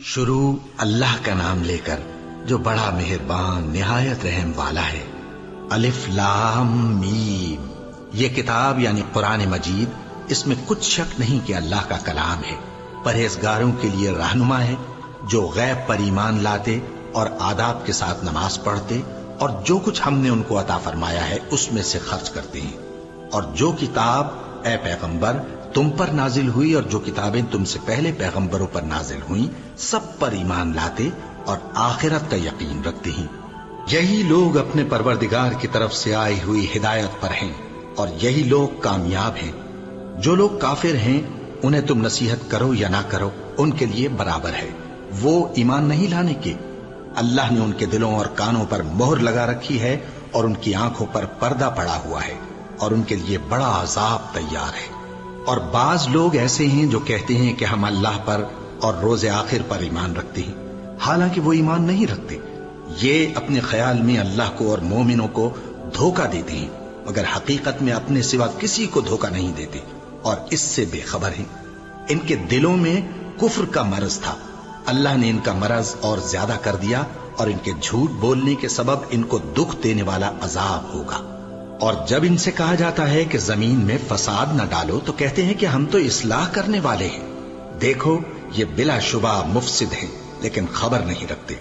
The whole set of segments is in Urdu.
شروع اللہ کا نام لے کر جو بڑا مہربان نہایت رحم والا ہے۔ الف لام میم، یہ کتاب یعنی قرآن مجید، اس میں کچھ شک نہیں کہ اللہ کا کلام ہے، پرہیزگاروں کے لیے رہنما ہے، جو غیب پر ایمان لاتے اور آداب کے ساتھ نماز پڑھتے اور جو کچھ ہم نے ان کو عطا فرمایا ہے اس میں سے خرچ کرتے ہیں، اور جو کتاب اے پیغمبر تم پر نازل ہوئی اور جو کتابیں تم سے پہلے پیغمبروں پر نازل ہوئیں سب پر ایمان لاتے اور آخرت کا یقین رکھتے ہیں۔ یہی لوگ اپنے پروردگار کی طرف سے آئی ہوئی ہدایت پر ہیں اور یہی لوگ کامیاب ہیں۔ جو لوگ کافر ہیں انہیں تم نصیحت کرو یا نہ کرو ان کے لیے برابر ہے، وہ ایمان نہیں لانے کے۔ اللہ نے ان کے دلوں اور کانوں پر مہر لگا رکھی ہے اور ان کی آنکھوں پر پردہ پڑا ہوا ہے اور ان کے لیے بڑا عذاب تیار ہے۔ اور بعض لوگ ایسے ہیں جو کہتے ہیں کہ ہم اللہ پر اور روز آخر پر ایمان رکھتے ہیں، حالانکہ وہ ایمان نہیں رکھتے۔ یہ اپنے خیال میں اللہ کو اور مومنوں کو دھوکہ دیتے ہیں، مگر حقیقت میں اپنے سوا کسی کو دھوکہ نہیں دیتے اور اس سے بے خبر ہیں۔ ان کے دلوں میں کفر کا مرض تھا، اللہ نے ان کا مرض اور زیادہ کر دیا اور ان کے جھوٹ بولنے کے سبب ان کو دکھ دینے والا عذاب ہوگا۔ اور جب ان سے کہا جاتا ہے کہ زمین میں فساد نہ ڈالو تو کہتے ہیں کہ ہم تو اصلاح کرنے والے ہیں۔ دیکھو یہ بلا شبہ مفسد ہیں لیکن خبر نہیں رکھتے۔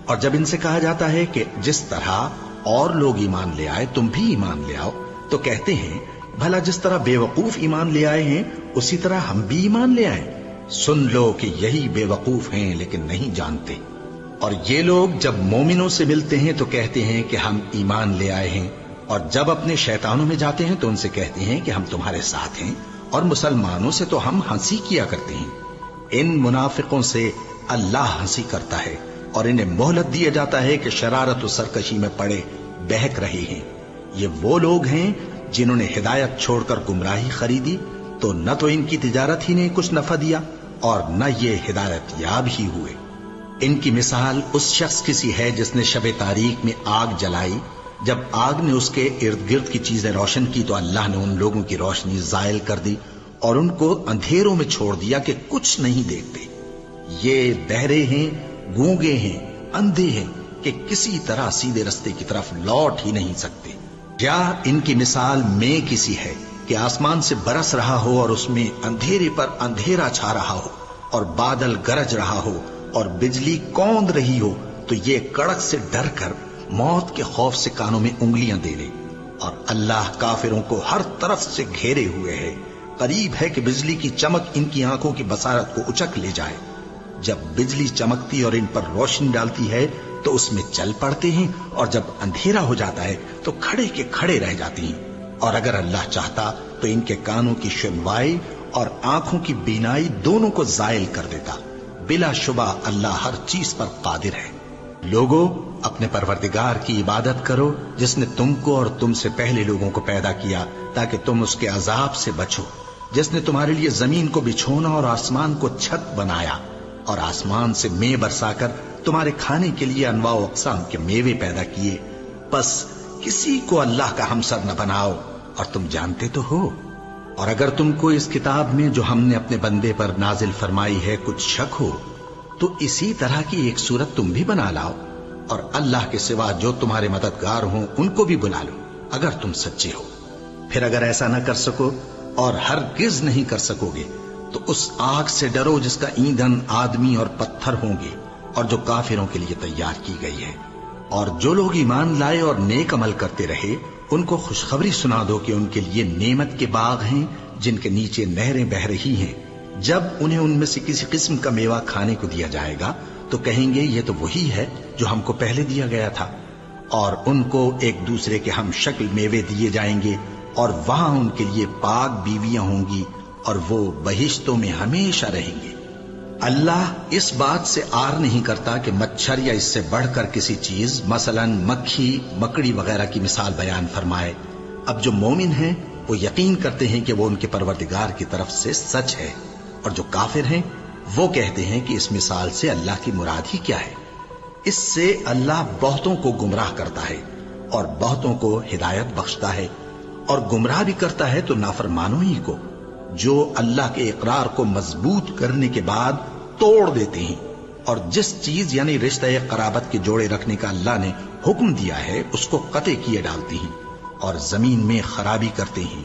اور جب ان سے کہا جاتا ہے کہ جس طرح اور لوگ ایمان لے آئے تم بھی ایمان لے آؤ تو کہتے ہیں بھلا جس طرح بے وقوف ایمان لے آئے ہیں اسی طرح ہم بھی ایمان لے آئیں۔ سن لو کہ یہی بے وقوف ہیں لیکن نہیں جانتے۔ اور یہ لوگ جب مومنوں سے ملتے ہیں تو کہتے ہیں کہ ہم ایمان لے آئے ہیں، اور جب اپنے شیطانوں میں جاتے ہیں تو ان سے کہتے ہیں کہ ہم تمہارے ساتھ ہیں، اور مسلمانوں سے تو ہم ہنسی کیا کرتے ہیں۔ ان منافقوں سے اللہ ہنسی کرتا ہے اور انہیں مہلت دیا جاتا ہے کہ شرارت و سرکشی میں پڑے بہک رہے ہیں۔ یہ وہ لوگ ہیں جنہوں نے ہدایت چھوڑ کر گمراہی خریدی، تو نہ تو ان کی تجارت ہی نے کچھ نفع دیا اور نہ یہ ہدایت یاب ہی ہوئے۔ ان کی مثال اس شخص کی سی ہے جس نے شب تاریک میں آگ جلائی، جب آگ نے اس کے ارد گرد کی چیزیں روشن کی تو اللہ نے ان لوگوں کی روشنی زائل کر دی اور ان کو اندھیروں میں چھوڑ دیا کہ کچھ نہیں دیکھتے۔ یہ بہرے ہیں، گونگے ہیں، اندھے ہیں کہ کسی طرح سیدھے رستے کی طرف لوٹ ہی نہیں سکتے۔ یا ان کی مثال میں کسی ہے کہ آسمان سے برس رہا ہو اور اس میں اندھیرے پر اندھیرا چھا رہا ہو اور بادل گرج رہا ہو اور بجلی کوند رہی ہو تو یہ کڑک سے ڈر کر موت کے خوف سے کانوں میں انگلیاں دے لے۔ اور اللہ کافروں کو ہر طرف سے گھیرے ہوئے ہے، قریب ہے کہ بجلی کی چمک ان کی آنکھوں کی بصارت کو اچک لے جائے۔ جب بجلی چمکتی اور ان پر روشنی ڈالتی ہے تو اس میں چل پڑتے ہیں، اور جب اندھیرا ہو جاتا ہے تو کھڑے کے کھڑے رہ جاتے ہیں۔ اور اگر اللہ چاہتا تو ان کے کانوں کی سنوائی اور آنکھوں کی بینائی دونوں کو زائل کر دیتا۔ بلا شبہ اللہ ہر چیز پر قادر ہے۔ لوگوں اپنے پروردگار کی عبادت کرو جس نے تم کو اور تم سے پہلے لوگوں کو پیدا کیا تاکہ تم اس کے عذاب سے بچو، جس نے تمہارے لیے زمین کو بچھونا اور آسمان کو چھت بنایا اور آسمان سے مے برسا کر تمہارے کھانے کے لیے انواع و اقسام کے میوے پیدا کیے۔ بس کسی کو اللہ کا ہمسر نہ بناؤ، اور تم جانتے تو ہو۔ اور اگر تم کو اس کتاب میں جو ہم نے اپنے بندے پر نازل فرمائی ہے کچھ شک ہو تو اسی طرح کی ایک صورت تم بھی بنا لاؤ، اور اللہ کے سوا جو تمہارے مددگار ہوں ان کو بھی بلا لو اگر تم سچے ہو۔ پھر اگر ایسا نہ کر سکو اور ہرگز نہیں کر سکو گے تو اس آگ سے ڈرو جس کا ایندھن آدمی اور پتھر ہوں گے اور جو کافروں کے لیے تیار کی گئی ہے۔ اور جو لوگ ایمان لائے اور نیک عمل کرتے رہے ان کو خوشخبری سنا دو کہ ان کے لیے نعمت کے باغ ہیں جن کے نیچے نہریں بہہ رہی ہیں۔ جب انہیں ان میں سے کسی قسم کا میوہ کھانے کو دیا جائے گا تو کہیں گے یہ تو وہی ہے جو ہم کو پہلے دیا گیا تھا، اور ان کو ایک دوسرے کے ہم شکل میوے دیے جائیں گے، اور وہاں ان کے لیے پاک بیویاں ہوں گی اور وہ بہشتوں میں ہمیشہ رہیں گے۔ اللہ اس بات سے آر نہیں کرتا کہ مچھر یا اس سے بڑھ کر کسی چیز مثلا مکھی مکڑی وغیرہ کی مثال بیان فرمائے۔ اب جو مومن ہیں وہ یقین کرتے ہیں کہ وہ ان کے پروردگار کی طرف سے سچ ہے، اور جو کافر ہیں وہ کہتے ہیں کہ اس مثال سے اللہ کی مراد ہی کیا ہے۔ اس سے اللہ بہتوں کو گمراہ کرتا ہے اور بہتوں کو ہدایت بخشتا ہے، اور گمراہ بھی کرتا ہے تو نافرمانوں ہی کو، جو اللہ کے اقرار کو مضبوط کرنے کے بعد توڑ دیتے ہیں اور جس چیز یعنی رشتہ قرابت کے جوڑے رکھنے کا اللہ نے حکم دیا ہے اس کو قطع کیے ڈالتی ہیں اور زمین میں خرابی کرتے ہیں،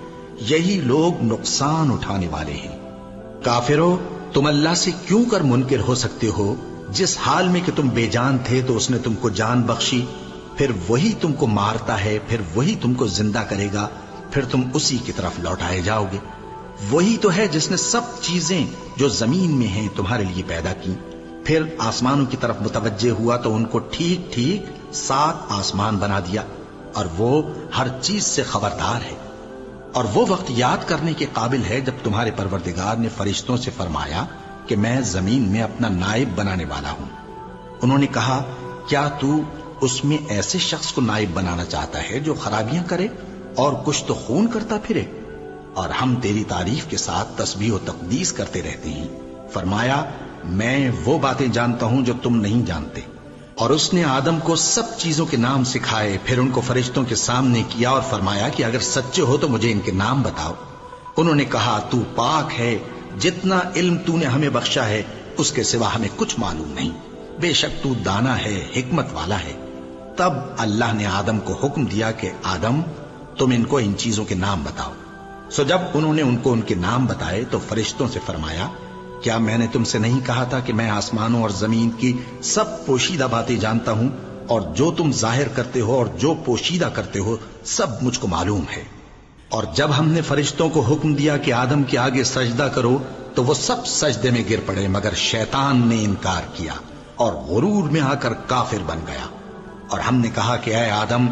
یہی لوگ نقصان اٹھانے والے ہیں۔ کافرو، تم اللہ سے کیوں کر منکر ہو سکتے ہو؟ جس حال میں کہ تم بے جان تھے تو اس نے تم کو جان بخشی، پھر وہی تم کو مارتا ہے، پھر وہی تم کو زندہ کرے گا، پھر تم اسی کی طرف لوٹائے جاؤ گے۔ وہی تو ہے جس نے سب چیزیں جو زمین میں ہیں تمہارے لیے پیدا کی، پھر آسمانوں کی طرف متوجہ ہوا تو ان کو ٹھیک ٹھیک 7 آسمان بنا دیا، اور وہ ہر چیز سے خبردار ہے۔ اور وہ وقت یاد کرنے کے قابل ہے جب تمہارے پروردگار نے فرشتوں سے فرمایا کہ میں زمین میں اپنا نائب بنانے والا ہوں۔ انہوں نے کہا، کیا تو اس میں ایسے شخص کو نائب بنانا چاہتا ہے جو خرابیاں کرے اور کچھ تو خون کرتا پھرے؟ اور ہم تیری تعریف کے ساتھ تسبیح و تقدیس کرتے رہتے ہیں۔ فرمایا، میں وہ باتیں جانتا ہوں جو تم نہیں جانتے۔ اور اس نے آدم کو سب چیزوں کے نام سکھائے، پھر ان کو فرشتوں کے سامنے کیا اور فرمایا کہ اگر سچے ہو تو مجھے ان کے نام بتاؤ۔ انہوں نے کہا، تو پاک ہے، جتنا علم تو نے ہمیں بخشا ہے اس کے سوا ہمیں کچھ معلوم نہیں، بے شک تو دانا ہے، حکمت والا ہے۔ تب اللہ نے آدم کو حکم دیا کہ آدم، تم ان کو ان چیزوں کے نام بتاؤ۔ سو جب انہوں نے ان کو ان کے نام بتائے تو فرشتوں سے فرمایا، کیا میں نے تم سے نہیں کہا تھا کہ میں آسمانوں اور زمین کی سب پوشیدہ باتیں جانتا ہوں، اور جو تم ظاہر کرتے ہو اور جو پوشیدہ کرتے ہو سب مجھ کو معلوم ہے۔ اور جب ہم نے فرشتوں کو حکم دیا کہ آدم کے آگے سجدہ کرو تو وہ سب سجدے میں گر پڑے، مگر شیطان نے انکار کیا اور غرور میں آ کر کافر بن گیا۔ اور ہم نے کہا کہ اے آدم،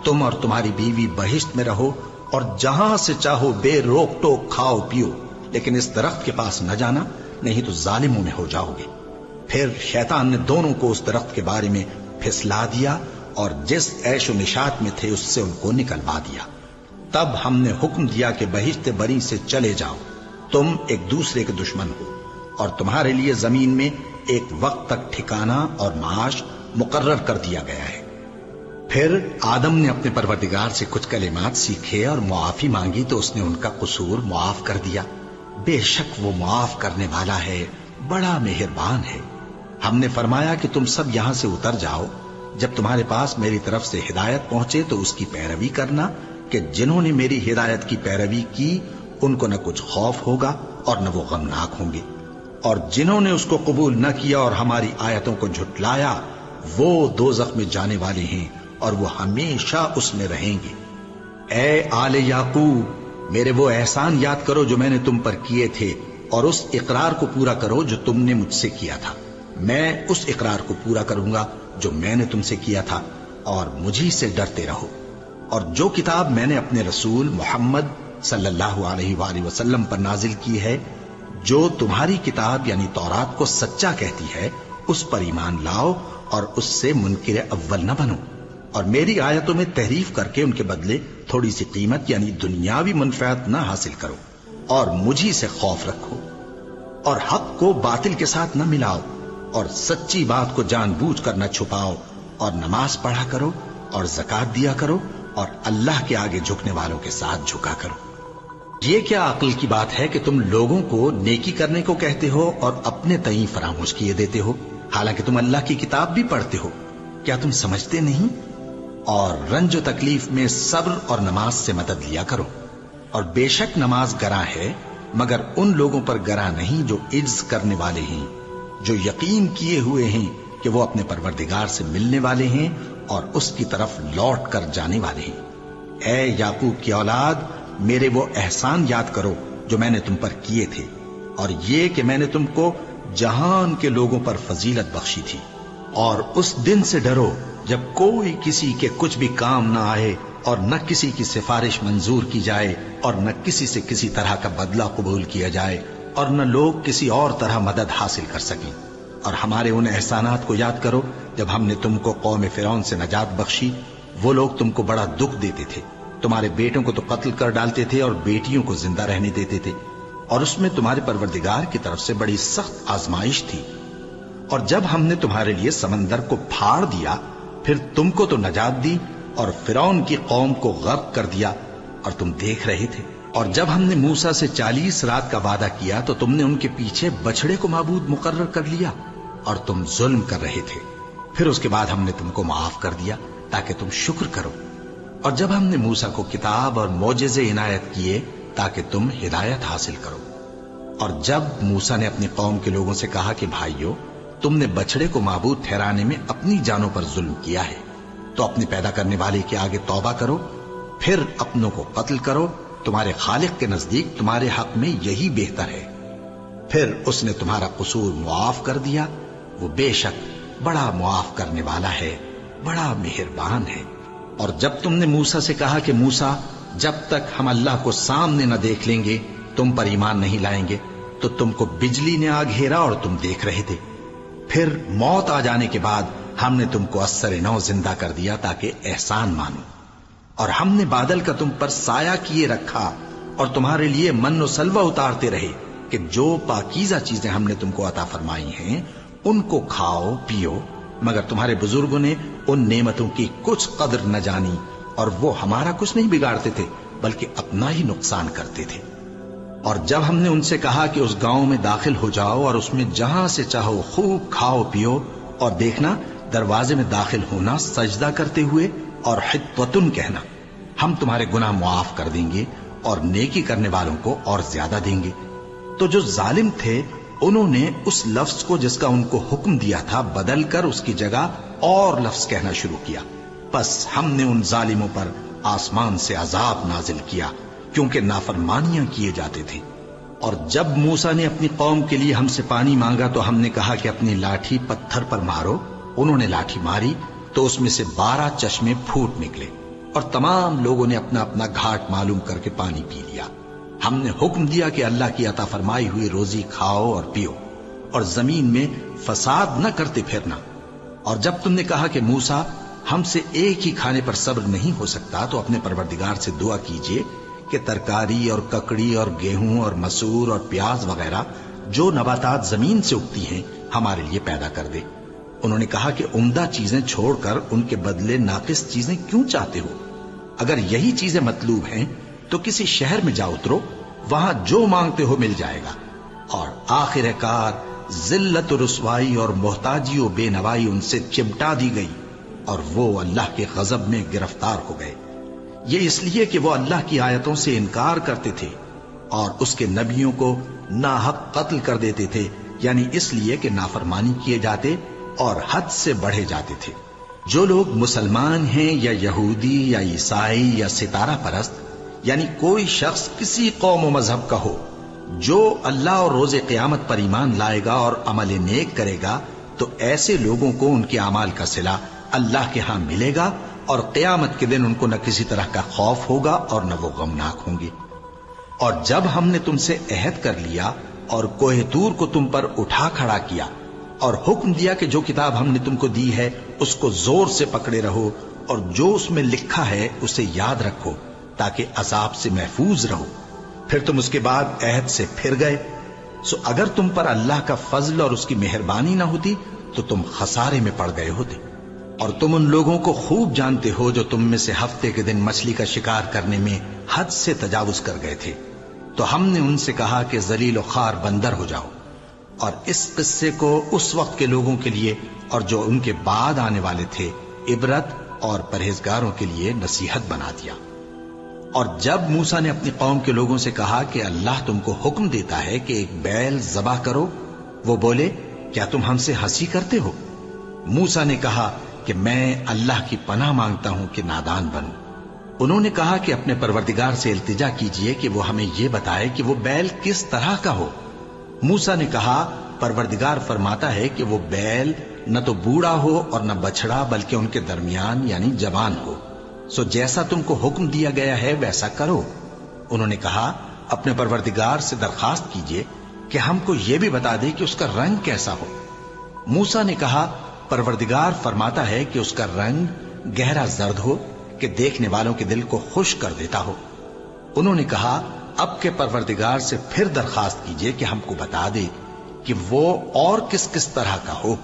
تم اور تمہاری بیوی بہشت میں رہو اور جہاں سے چاہو بے روک ٹوک کھاؤ پیو، لیکن اس درخت کے پاس نہ جانا، نہیں تو ظالموں میں ہو جاؤ گے۔ پھر شیطان نے دونوں کو اس درخت کے بارے میں پھسلا دیا اور جس عیش و نشاط میں تھے اس سے ان کو نکلوا دیا۔ تب ہم نے حکم دیا کہ بہشت بری سے چلے جاؤ، تم ایک دوسرے کے دشمن ہو، اور تمہارے لیے زمین میں ایک وقت تک ٹھکانہ اور معاش مقرر کر دیا گیا ہے۔ پھر آدم نے اپنے پروردگار سے کچھ کلمات سیکھے اور معافی مانگی تو اس نے ان کا قصور معاف کر دیا۔ بے شک وہ معاف کرنے والا ہے، بڑا مہربان ہے۔ ہم نے فرمایا کہ تم سب یہاں سے اتر جاؤ، جب تمہارے پاس میری طرف سے ہدایت پہنچے تو اس کی پیروی کرنا، کہ جنہوں نے میری ہدایت کی پیروی کی ان کو نہ کچھ خوف ہوگا اور نہ وہ غمناک ہوں گے، اور جنہوں نے اس کو قبول نہ کیا اور ہماری آیتوں کو جھٹلایا وہ دوزخ میں جانے والے ہیں اور وہ ہمیشہ اس میں رہیں گے۔ اے آل یعقوب، میرے وہ احسان یاد کرو جو میں نے تم پر کیے تھے، اور اس اقرار کو پورا کرو جو تم نے مجھ سے کیا تھا۔ میں اس اقرار کو پورا کروں گا جو میں نے تم سے کیا تھا، اور مجھی سے ڈرتے رہو۔ اور جو کتاب میں نے اپنے رسول محمد صلی اللہ علیہ وآلہ وسلم پر نازل کی ہے، جو تمہاری کتاب یعنی تورات کو سچا کہتی ہے، اس پر ایمان لاؤ اور اس سے منکر اول نہ بنو، اور میری آیتوں میں تحریف کر کے ان کے بدلے تھوڑی سی قیمت یعنی دنیاوی منفعت نہ حاصل کرو، اور مجھی سے خوف رکھو، اور حق کو باطل کے ساتھ نہ ملاؤ، اور سچی بات کو جان بوجھ کر نہ چھپاؤ، اور نماز پڑھا کرو اور زکات دیا کرو، اور اللہ کے آگے جھکنے والوں کے ساتھ جھکا کرو۔ یہ کیا عقل کی بات ہے کہ تم لوگوں کو نیکی کرنے کو کہتے ہو اور اپنے تئیں فراموش کیے دیتے ہو، حالانکہ تم اللہ کی کتاب بھی پڑھتے ہو؟ کیا تم سمجھتے نہیں؟ اور رنج و تکلیف میں صبر اور نماز سے مدد لیا کرو، اور بے شک نماز گراں ہے، مگر ان لوگوں پر گراں نہیں جو عجز کرنے والے ہیں، جو یقین کیے ہوئے ہیں کہ وہ اپنے پروردگار سے ملنے والے ہیں اور اس کی طرف لوٹ کر جانے والے ہیں۔ اے یعقوب کی اولاد، میرے وہ احسان یاد کرو جو میں نے تم پر کیے تھے، اور یہ کہ میں نے تم کو جہان کے لوگوں پر فضیلت بخشی تھی۔ اور اس دن سے ڈرو جب کوئی کسی کے کچھ بھی کام نہ آئے، اور نہ کسی کی سفارش منظور کی جائے، اور نہ کسی سے کسی طرح کا بدلہ قبول کیا جائے، اور نہ لوگ کسی اور طرح مدد حاصل کر سکیں۔ اور ہمارے ان احسانات کو یاد کرو جب ہم نے تم کو قوم فرعون سے نجات بخشی۔ وہ لوگ تم کو بڑا دکھ دیتے تھے، تمہارے بیٹوں کو تو قتل کر ڈالتے تھے اور بیٹیوں کو زندہ رہنے دیتے تھے، اور اس میں تمہارے پروردگار کی طرف سے بڑی سخت آزمائش تھی۔ اور جب ہم نے تمہارے لیے سمندر کو پھاڑ دیا، پھر تم کو تو نجات دی اور فرعون کی قوم کو غرق کر دیا، اور تم دیکھ رہے تھے۔ اور جب ہم نے موسیٰ سے 40 رات کا وعدہ کیا تو تم نے ان کے پیچھے بچڑے کو معبود مقرر کر لیا، اور تم ظلم کر رہے تھے. پھر اس کے بعد ہم نے تم کو معاف کر دیا تاکہ تم شکر کرو. اور جب ہم نے موسیٰ کو کتاب اور معجزے عنایت کیے تاکہ تم ہدایت حاصل کرو. اور جب موسیٰ نے اپنی قوم کے لوگوں سے کہا کہ بھائیو، تم نے بچڑے کو معبود ٹھہرانے میں اپنی جانوں پر ظلم کیا ہے، تو اپنے پیدا کرنے والے کے آگے توبہ کرو، پھر اپنوں کو قتل کرو. تمہارے خالق کے نزدیک تمہارے حق میں یہی بہتر ہے. پھر اس نے تمہارا قصور معاف کر دیا. وہ بے شک بڑا معاف کرنے والا ہے، بڑا مہربان ہے. اور جب تم نے موسیٰ سے کہا کہ موسیٰ، جب تک ہم اللہ کو سامنے نہ دیکھ لیں گے تم پر ایمان نہیں لائیں گے، تو تم کو بجلی نے آ گھیرا اور تم دیکھ رہے تھے. پھر موت آ جانے کے بعد ہم نے تم کو اثر نو زندہ کر دیا تاکہ احسان مانو. اور ہم نے بادل کا تم پر سایہ کیے رکھا اور تمہارے لیے من و سلوہ اتارتے رہے کہ جو پاکیزہ چیزیں ہم نے تم کو عطا فرمائی ہیں ان کو کھاؤ پیو. مگر تمہارے بزرگوں نے ان نعمتوں کی کچھ قدر نہ جانی، اور وہ ہمارا کچھ نہیں بگاڑتے تھے بلکہ اپنا ہی نقصان کرتے تھے. اور جب ہم نے ان سے کہا کہ اس گاؤں میں داخل ہو جاؤ اور اس میں جہاں سے چاہو خوب کھاؤ پیو، اور دیکھنا دروازے میں داخل ہونا سجدہ کرتے ہوئے اور حطوتن کہنا، ہم تمہارے گناہ معاف کر دیں گے اور نیکی کرنے والوں کو اور زیادہ دیں گے. تو جو ظالم تھے انہوں نے اس لفظ کو جس کا ان کو حکم دیا تھا بدل کر اس کی جگہ اور لفظ کہنا شروع کیا. پس ہم نے ان ظالموں پر آسمان سے عذاب نازل کیا کیونکہ نافرمانیاں کیے جاتے تھے. اور جب موسیٰ نے اپنی قوم کے لیے ہم سے پانی مانگا تو ہم نے کہا کہ اپنی لاٹھی پتھر پر مارو. انہوں نے لاٹھی ماری تو اس میں سے 12 چشمے پھوٹ نکلے اور تمام لوگوں نے اپنا اپنا گھاٹ معلوم کر کے پانی پی لیا. ہم نے حکم دیا کہ اللہ کی عطا فرمائی ہوئی روزی کھاؤ اور پیو اور زمین میں فساد نہ کرتے پھرنا. اور جب تم نے کہا کہ موسیٰ ہم سے ایک ہی کھانے پر صبر نہیں ہو سکتا تو اپنے پروردگار سے دعا کیجئے کہ ترکاری اور ککڑی اور گیہوں اور مسور اور پیاز وغیرہ جو نباتات زمین سے اگتی ہیں ہمارے لیے پیدا کر دے. انہوں نے کہا کہ عمدہ چیزیں چھوڑ کر ان کے بدلے ناقص چیزیں کیوں چاہتے ہو؟ اگر یہی چیزیں مطلوب ہیں تو کسی شہر میں جا اترو، وہاں جو مانگتے ہو مل جائے گا. اور آخر کار ذلت و رسوائی اور محتاجی و بے نوائی ان سے چمٹا دی گئی اور وہ اللہ کے غضب میں گرفتار ہو گئے. یہ اس لیے کہ وہ اللہ کی آیتوں سے انکار کرتے تھے اور اس کے نبیوں کو ناحق قتل کر دیتے تھے، یعنی اس لیے کہ نافرمانی کیے جاتے اور حد سے بڑھے جاتے تھے. جو لوگ مسلمان ہیں یا یہودی یا عیسائی یا ستارہ پرست، یعنی کوئی شخص کسی قوم و مذہب کا ہو، جو اللہ اور روز قیامت پر ایمان لائے گا اور عمل نیک کرے گا، تو ایسے لوگوں کو ان کے اعمال کا صلہ اللہ کے ہاں ملے گا اور قیامت کے دن ان کو نہ کسی طرح کا خوف ہوگا اور نہ وہ غمناک ہوں گے. اور جب ہم نے تم سے عہد کر لیا اور کوہ طور کو تم پر اٹھا کھڑا کیا اور حکم دیا کہ جو کتاب ہم نے تم کو دی ہے اس کو زور سے پکڑے رہو اور جو اس میں لکھا ہے اسے یاد رکھو تاکہ عذاب سے محفوظ رہو، پھر تم اس کے بعد عہد سے پھر گئے، سو اگر تم پر اللہ کا فضل اور اس کی مہربانی نہ ہوتی تو تم خسارے میں پڑ گئے ہوتے. اور تم ان لوگوں کو خوب جانتے ہو جو تم میں سے ہفتے کے دن مچھلی کا شکار کرنے میں حد سے تجاوز کر گئے تھے، تو ہم نے ان سے کہا کہ ذلیل و خوار بندر ہو جاؤ. اور اس قصے کو اس وقت کے لوگوں کے لیے اور جو ان کے بعد آنے والے تھے عبرت اور پرہیزگاروں کے لیے نصیحت بنا دیا. اور جب موسیٰ نے اپنی قوم کے لوگوں سے کہا کہ اللہ تم کو حکم دیتا ہے کہ ایک بیل ذبح کرو، وہ بولے کیا تم ہم سے ہنسی کرتے ہو؟ موسیٰ نے کہا کہ میں اللہ کی پناہ مانگتا ہوں کہ نادان بنوں. انہوں نے کہا کہ اپنے پروردگار سے التجا کیجئے کہ وہ ہمیں یہ بتائے کہ وہ بیل کس طرح کا ہو. موسیٰ نے کہا پروردگار فرماتا ہے کہ وہ بیل نہ تو بوڑھا ہو اور نہ بچڑا بلکہ ان کے درمیان یعنی جوان ہو، سو جیسا تم کو حکم دیا گیا ہے ویسا کرو. انہوں نے کہا اپنے پروردگار سے درخواست کیجئے کہ ہم کو یہ بھی بتا دے کہ اس کا رنگ کیسا ہو. موسیٰ نے کہا پروردگار فرماتا ہے کہ اس کا رنگ گہرا زرد ہو کہ دیکھنے والوں کے دل کو خوش کر دیتا ہو. انہوں نے کہا اب کے پروردگار سے پھر درخواست کیجئے کہ ہم کو بتا دے کہ وہ اور کس کس طرح کا ہو،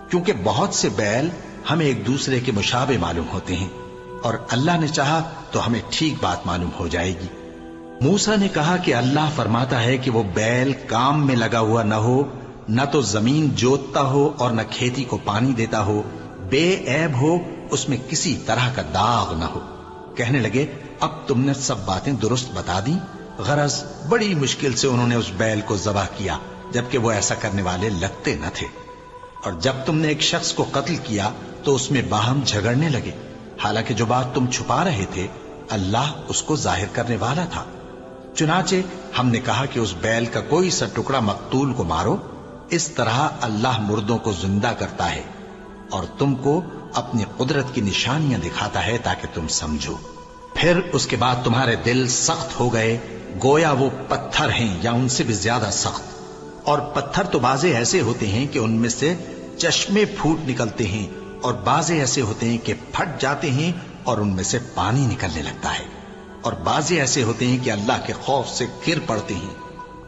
کیونکہ بہت سے بیل ہمیں ایک دوسرے کے مشابہ معلوم ہوتے ہیں اور اللہ نے چاہا تو ہمیں ٹھیک بات معلوم ہو جائے گی. موسیٰ نے کہا کہ اللہ فرماتا ہے کہ وہ بیل کام میں لگا ہوا نہ ہو نہ تو زمین جوتتا ہو اور نہ کھیتی کو پانی دیتا ہو، بے عیب ہو، اس میں کسی طرح کا داغ نہ ہو۔ کہنے لگے اب تم نے سب باتیں درست بتا دی۔ غرض بڑی مشکل سے انہوں نے اس بیل کو ذبح کیا، جبکہ وہ ایسا کرنے والے لگتے نہ تھے۔ اور جب تم نے ایک شخص کو قتل کیا تو اس میں باہم جھگڑنے لگے، حالانکہ جو بات تم چھپا رہے تھے اللہ اس کو ظاہر کرنے والا تھا۔ چنانچہ ہم نے کہا کہ اس بیل کا کوئی سا ٹکڑا مقتول کو مارو، اس طرح اللہ مردوں کو زندہ کرتا ہے اور تم کو اپنی قدرت کی نشانیاں دکھاتا ہے تاکہ تم سمجھو۔ پھر اس کے بعد تمہارے دل سخت ہو گئے، گویا وہ پتھر ہیں یا ان سے بھی زیادہ سخت۔ اور پتھر تو بعضے ایسے ہوتے ہیں کہ ان میں سے چشمے پھوٹ نکلتے ہیں، اور بعضے ایسے ہوتے ہیں کہ پھٹ جاتے ہیں اور ان میں سے پانی نکلنے لگتا ہے، اور بعضے ایسے ہوتے ہیں کہ اللہ کے خوف سے گر پڑتے ہیں،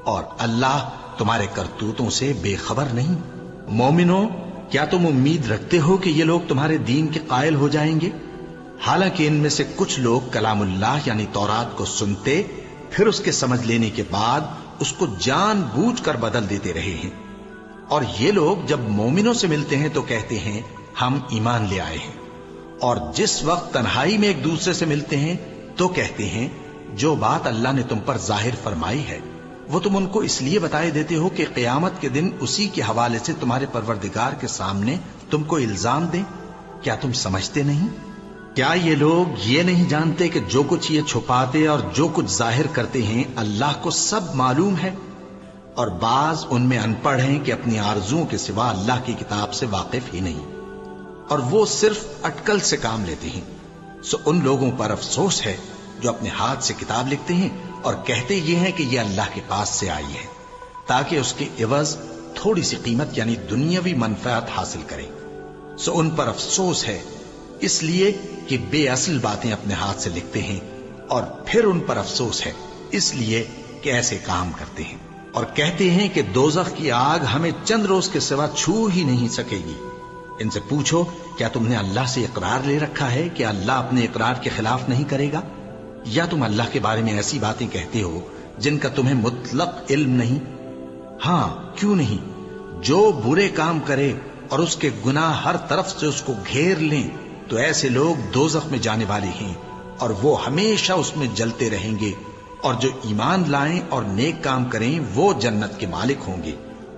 اور اللہ تمہارے کرتوتوں سے بے خبر نہیں۔ مومنو، کیا تم امید رکھتے ہو کہ یہ لوگ تمہارے دین کے قائل ہو جائیں گے؟ حالانکہ ان میں سے کچھ لوگ کلام اللہ یعنی تورات کو سنتے، پھر اس کے سمجھ لینے کے بعد اس کو جان بوجھ کر بدل دیتے رہے ہیں۔ اور یہ لوگ جب مومنوں سے ملتے ہیں تو کہتے ہیں ہم ایمان لے آئے ہیں، اور جس وقت تنہائی میں ایک دوسرے سے ملتے ہیں تو کہتے ہیں جو بات اللہ نے تم پر ظاہر فرمائی ہے وہ تم ان کو اس لیے بتائے دیتے ہو کہ قیامت کے دن اسی کے حوالے سے تمہارے پروردگار کے سامنے تم کو الزام دیں۔ کیا تم سمجھتے نہیں؟ کیا یہ لوگ یہ نہیں جانتے کہ جو کچھ یہ چھپاتے اور جو کچھ ظاہر کرتے ہیں اللہ کو سب معلوم ہے؟ اور بعض ان میں ان پڑھ ہیں کہ اپنی آرزوؤں کے سوا اللہ کی کتاب سے واقف ہی نہیں، اور وہ صرف اٹکل سے کام لیتے ہیں۔ سو ان لوگوں پر افسوس ہے جو اپنے ہاتھ سے کتاب لکھتے ہیں اور کہتے یہ ہیں کہ یہ اللہ کے پاس سے آئی ہے، تاکہ اس کے عوض تھوڑی سی قیمت یعنی دنیاوی منفعت حاصل کریں۔ سو ان پر افسوس ہے اس لیے کہ بے اصل باتیں اپنے ہاتھ سے لکھتے ہیں، اور پھر ان پر افسوس ہے اس لیے کہ ایسے کام کرتے ہیں، اور کہتے ہیں کہ دوزخ کی آگ ہمیں چند روز کے سوا چھو ہی نہیں سکے گی۔ ان سے پوچھو کیا تم نے اللہ سے اقرار لے رکھا ہے کہ اللہ اپنے اقرار کے خلاف نہیں کرے گا؟ یا تم اللہ کے بارے میں ایسی باتیں کہتے ہو جن کا تمہیں مطلق علم نہیں؟ ہاں کیوں نہیں، جو برے کام کرے اور اس کے گناہ ہر طرف سے اس کو گھیر لیں تو ایسے لوگ دوزخ میں جانے والے ہیں، اور وہ ہمیشہ اس میں جلتے رہیں گے، اور جو ایمان لائیں اور نیک کام کریں وہ جنت کے مالک ہوں گے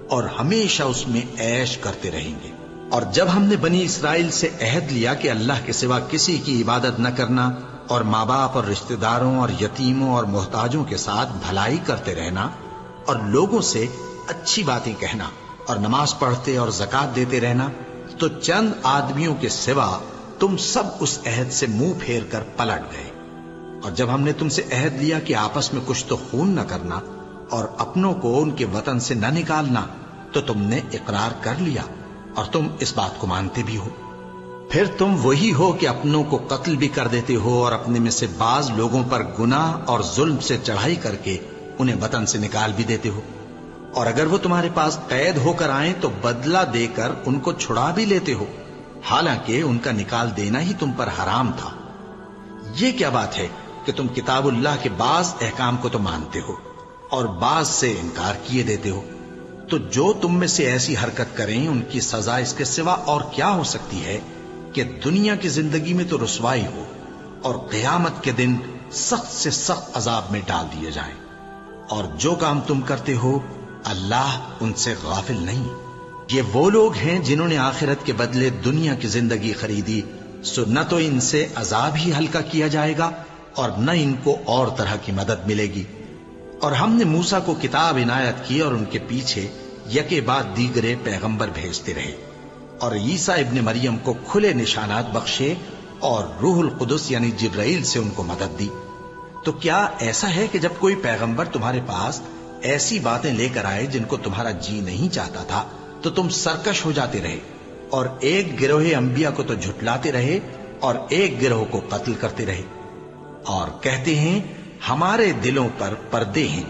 اور ہمیشہ اس میں عیش کرتے رہیں گے۔ اور جب ہم نے بنی اسرائیل سے عہد لیا کہ اللہ کے سوا کسی کی عبادت نہ کرنا، اور ماں باپ اور رشتہ داروں اور یتیموں اور محتاجوں کے ساتھ بھلائی کرتے رہنا، اور لوگوں سے اچھی باتیں کہنا، اور نماز پڑھتے اور زکوٰۃ دیتے رہنا، تو چند آدمیوں کے سوا تم سب اس عہد سے منہ پھیر کر پلٹ گئے۔ اور جب ہم نے تم سے عہد لیا کہ آپس میں کچھ تو خون نہ کرنا اور اپنوں کو ان کے وطن سے نہ نکالنا، تو تم نے اقرار کر لیا اور تم اس بات کو مانتے بھی ہو۔ پھر تم وہی ہو کہ اپنوں کو قتل بھی کر دیتے ہو، اور اپنے میں سے بعض لوگوں پر گناہ اور ظلم سے چڑھائی کر کے انہیں وطن سے نکال بھی دیتے ہو، اور اگر وہ تمہارے پاس قید ہو کر آئیں تو بدلہ دے کر ان کو چھڑا بھی لیتے ہو، حالانکہ ان کا نکال دینا ہی تم پر حرام تھا۔ یہ کیا بات ہے کہ تم کتاب اللہ کے بعض احکام کو تو مانتے ہو اور بعض سے انکار کیے دیتے ہو؟ تو جو تم میں سے ایسی حرکت کریں ان کی سزا اس کے سوا اور کیا ہو سکتی ہے کہ دنیا کی زندگی میں تو رسوائی ہو اور قیامت کے دن سخت سے سخت عذاب میں ڈال دیے جائیں۔ اور جو کام تم کرتے ہو اللہ ان سے غافل نہیں۔ یہ وہ لوگ ہیں جنہوں نے آخرت کے بدلے دنیا کی زندگی خریدی، سو نہ تو ان سے عذاب ہی ہلکا کیا جائے گا اور نہ ان کو اور طرح کی مدد ملے گی۔ اور ہم نے موسیٰ کو کتاب عنایت کی اور ان کے پیچھے یکے بعد دیگرے پیغمبر بھیجتے رہے، اور عیسیٰ ابن مریم کو کھلے نشانات بخشے اور روح القدس یعنی جبرائیل سے ان کو مدد دی۔ تو کیا ایسا ہے کہ جب کوئی پیغمبر تمہارے پاس ایسی باتیں لے کر آئے جن کو تمہارا جی نہیں چاہتا تھا تو تم سرکش ہو جاتے رہے، اور ایک گروہ انبیاء کو تو جھٹلاتے رہے اور ایک گروہ کو قتل کرتے رہے، اور کہتے ہیں ہمارے دلوں پر پردے ہیں؟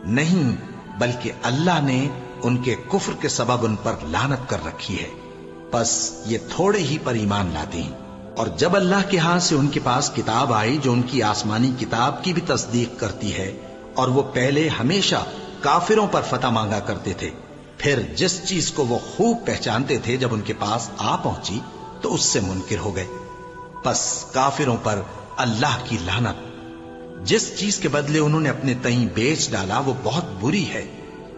نہیں، بلکہ اللہ نے ان کے کفر کے سبب ان پر لعنت کر رکھی ہے، بس یہ تھوڑے ہی پر ایمان لاتے ہیں۔ اور جب اللہ کے ہاں سے ان کے پاس کتاب آئی جو ان کی آسمانی کتاب کی بھی تصدیق کرتی ہے، اور وہ پہلے ہمیشہ کافروں پر فتح مانگا کرتے تھے، پھر جس چیز کو وہ خوب پہچانتے تھے جب ان کے پاس آ پہنچی تو اس سے منکر ہو گئے. پس کافروں پر اللہ کی لعنت. جس چیز کے بدلے انہوں نے اپنے تئیں بیچ ڈالا وہ بہت بری ہے،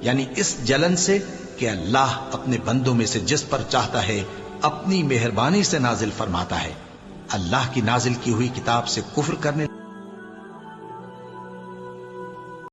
یعنی اس جلن سے کہ اللہ اپنے بندوں میں سے جس پر چاہتا ہے اپنی مہربانی سے نازل فرماتا ہے. اللہ کی نازل کی ہوئی کتاب سے کفر کرنے